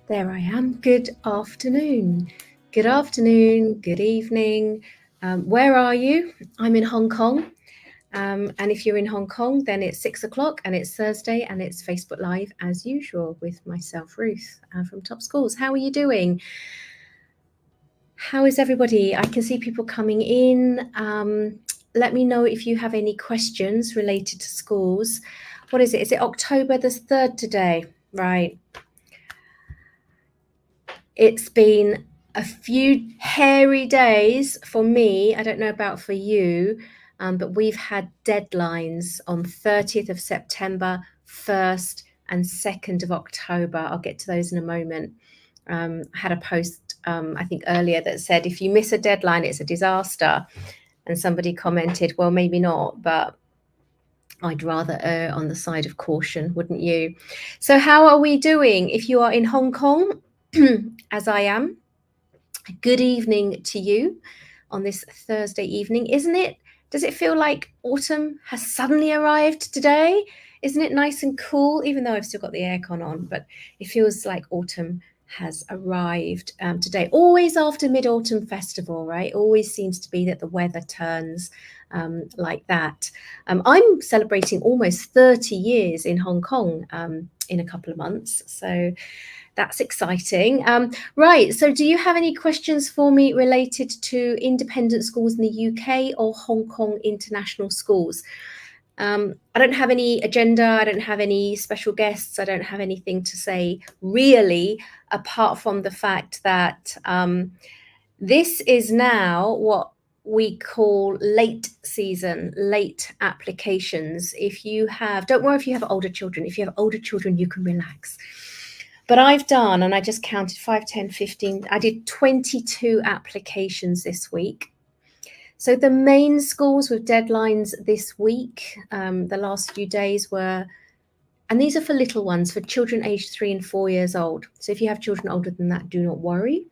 There I am. Good afternoon. Good afternoon. Good evening. Where are you? I'm in Hong Kong. And if you're in Hong Kong, then it's 6 o'clock and it's Thursday and it's Facebook Live as usual with myself, Ruth, from Top Schools. How are you doing? How is everybody? I can see people coming in. Let me know if you have any questions related to schools. What is it? Is it October the 3rd today? Right. It's been a few hairy days for me. I don't know about for you, but we've had deadlines on 30th of September, 1st and 2nd of October. I'll get to those in a moment. I had a post, I think earlier, that said, if you miss a deadline, it's a disaster. And somebody commented, well, maybe not, but I'd rather err on the side of caution, wouldn't you? So how are we doing? If you are in Hong Kong, as I am, good evening to you on this Thursday evening. Does it feel like autumn has suddenly arrived today? Isn't it nice and cool, even though I've still got the aircon on, but it feels like autumn has arrived today. Always after Mid-Autumn Festival, right? Always seems to be that the weather turns like that. I'm celebrating almost 30 years in Hong Kong in a couple of months, so that's exciting. Right, so do you have any questions for me related to independent schools in the UK or Hong Kong international schools? I don't have any agenda, I don't have any special guests, I don't have anything to say really, apart from the fact that this is now what we call late season, late applications. Don't worry if you have older children. If you have older children, you can relax. But I've done, and I just counted 5, 10, 15, I did 22 applications this week. So the main schools with deadlines this week, the last few days were, and these are for little ones, for children aged 3 and 4 years old. So if you have children older than that, do not worry.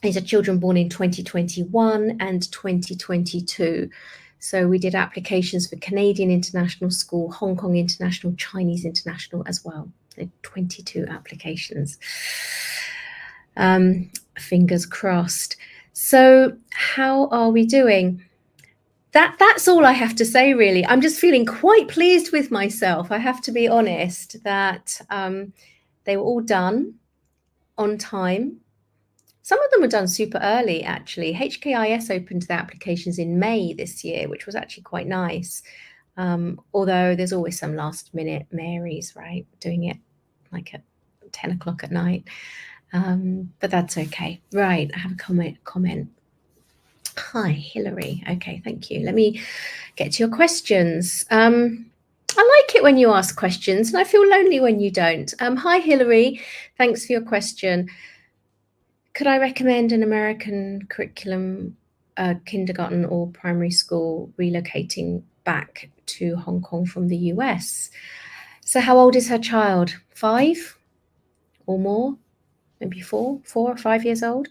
These are children born in 2021 and 2022. So we did applications for Canadian International School, Hong Kong International, Chinese International as well. 22 applications. Fingers crossed. So how are we doing? That's all I have to say, really. I'm just feeling quite pleased with myself. I have to be honest that they were all done on time. Some of them were done super early, actually. HKIS opened the applications in May this year, which was actually quite nice. Although there's always some last minute Marys, right, doing it like at 10 o'clock at night. But that's okay. Right, I have a comment. Hi, Hilary. Okay, thank you. Let me get to your questions. I like it when you ask questions, and I feel lonely when you don't. Hi, Hilary. Thanks for your question. Could I recommend an American curriculum, kindergarten or primary school, relocating back to Hong Kong from the US? So how old is her child? 5 or more? Maybe 4 or 5 years old?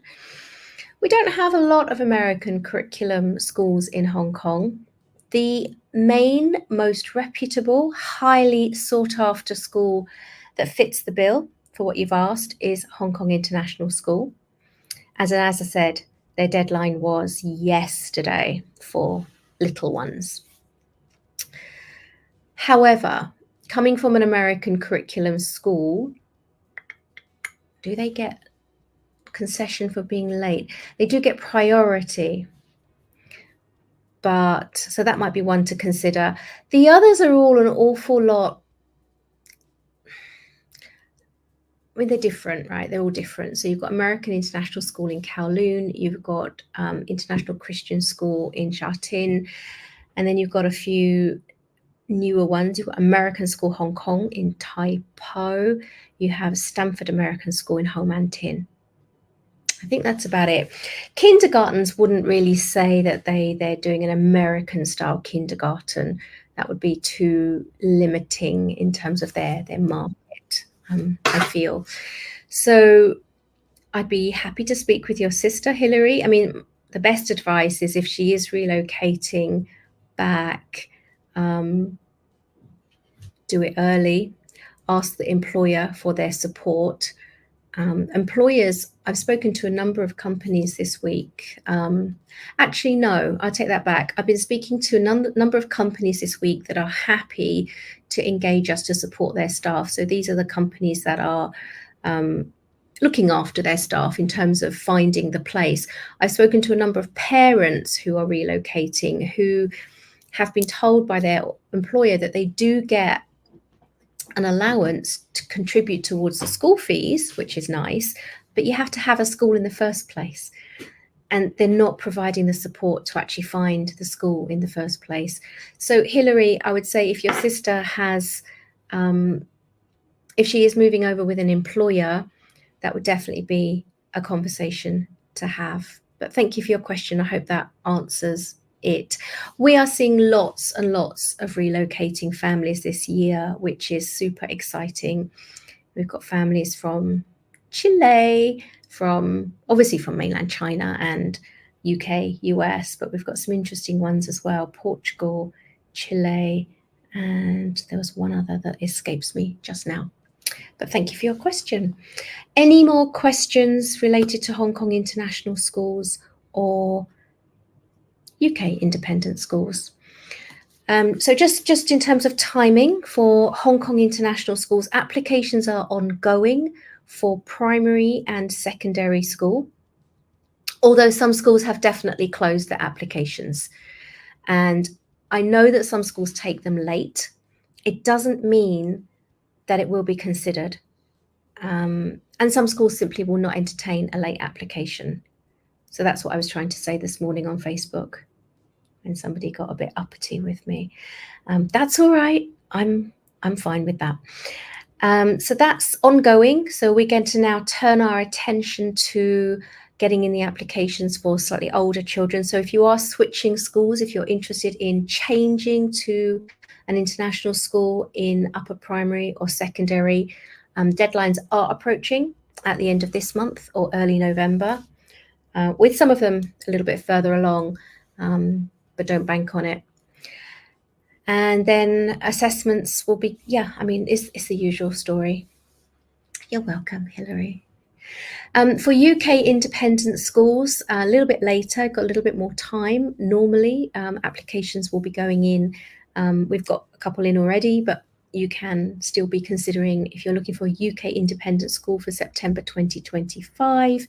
We don't have a lot of American curriculum schools in Hong Kong. The main, most reputable, highly sought after school that fits the bill for what you've asked is Hong Kong International School. As I said, their deadline was yesterday for little ones. However, coming from an American curriculum school, do they get concession for being late? They do get priority, but so that might be one to consider. The others are all an awful lot. I mean, they're different, right? They're all different. So you've got American International School in Kowloon, you've got International Christian School in Sha Tin, and then you've got a few newer ones. You've got American School Hong Kong in Tai Po, you have Stamford American School in Ho Man Tin. I think that's about it. Kindergartens wouldn't really say that they're doing an American style kindergarten. That would be too limiting in terms of their market, I feel. So I'd be happy to speak with your sister, Hilary. I mean, the best advice is if she is relocating back, do it early. ask the employer for their support. Employers, I've spoken to a number of companies this week. Actually, no, I'll take that back. I've been speaking to a number of companies this week that are happy to engage us to support their staff. So these are the companies that are looking after their staff in terms of finding the place. I've spoken to a number of parents who are relocating, who have been told by their employer that they do get an allowance to contribute towards the school fees, which is nice, but you have to have a school in the first place. And they're not providing the support to actually find the school in the first place. So Hilary, I would say if your sister has, if she is moving over with an employer, that would definitely be a conversation to have. But thank you for your question. I hope that answers it. We are seeing lots and lots of relocating families this year, which is super exciting. We've got families from Chile, obviously from mainland China and UK, US, but we've got some interesting ones as well. Portugal, Chile, and there was one other that escapes me just now. But thank you for your question. Any more questions related to Hong Kong international schools or UK independent schools? So just in terms of timing for Hong Kong international schools, applications are ongoing for primary and secondary school, although some schools have definitely closed their applications. And I know that some schools take them late. It doesn't mean that it will be considered. And some schools simply will not entertain a late application. So that's what I was trying to say this morning on Facebook, and somebody got a bit uppity with me. That's all right. I'm fine with that. So that's ongoing. So we're going to now turn our attention to getting in the applications for slightly older children. So if you are switching schools, if you're interested in changing to an international school in upper primary or secondary, deadlines are approaching at the end of this month or early November, with some of them a little bit further along, but don't bank on it. And then assessments will be, it's the usual story. You're welcome, Hilary. For UK independent schools, a little bit later, got a little bit more time. Normally, applications will be going in. We've got a couple in already, but you can still be considering, if you're looking for a UK independent school for September 2025,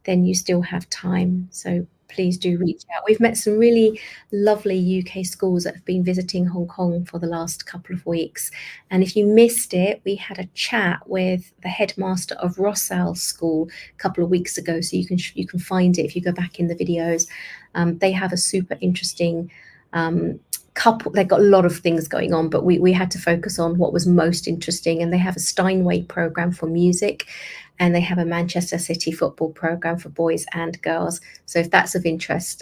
then you still have time. So please do reach out. We've met some really lovely UK schools that have been visiting Hong Kong for the last couple of weeks. And if you missed it, we had a chat with the headmaster of Rossall School a couple of weeks ago. So you can find it if you go back in the videos. They have a super interesting couple. They've got a lot of things going on, but we had to focus on what was most interesting. And they have a Steinway program for music, and they have a Manchester City football program for boys and girls. So if that's of interest,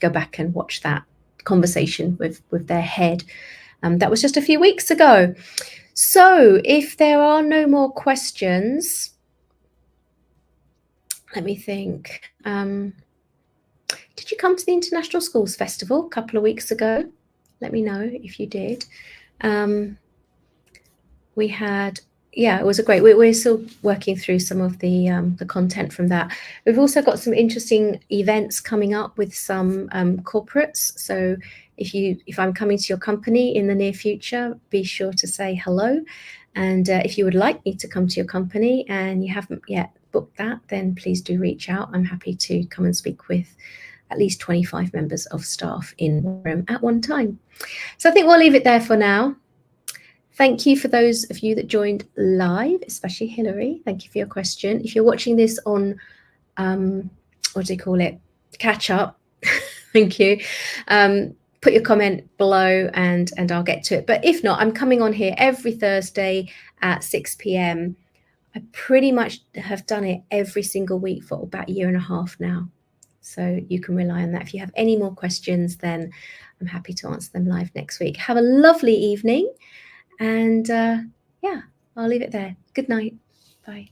go back and watch that conversation with their head. That was just a few weeks ago. So if there are no more questions, let me think. Did you come to the International Schools Festival a couple of weeks ago? Let me know if you did. We had, it was a great, we're still working through some of the content from that. We've also got some interesting events coming up with some corporates. So if I'm coming to your company in the near future, be sure to say hello. And if you would like me to come to your company and you haven't yet booked that, then please do reach out. I'm happy to come and speak with at least 25 members of staff in the room at one time. So I think we'll leave it there for now. Thank you for those of you that joined live, especially Hilary. Thank you for your question. If you're watching this on, what do you call it? Catch up. Thank you. Put your comment below and I'll get to it. But if not, I'm coming on here every Thursday at 6 p.m. I pretty much have done it every single week for about a year and a half now. So you can rely on that. If you have any more questions, then I'm happy to answer them live next week. Have a lovely evening. And I'll leave it there. Good night. Bye.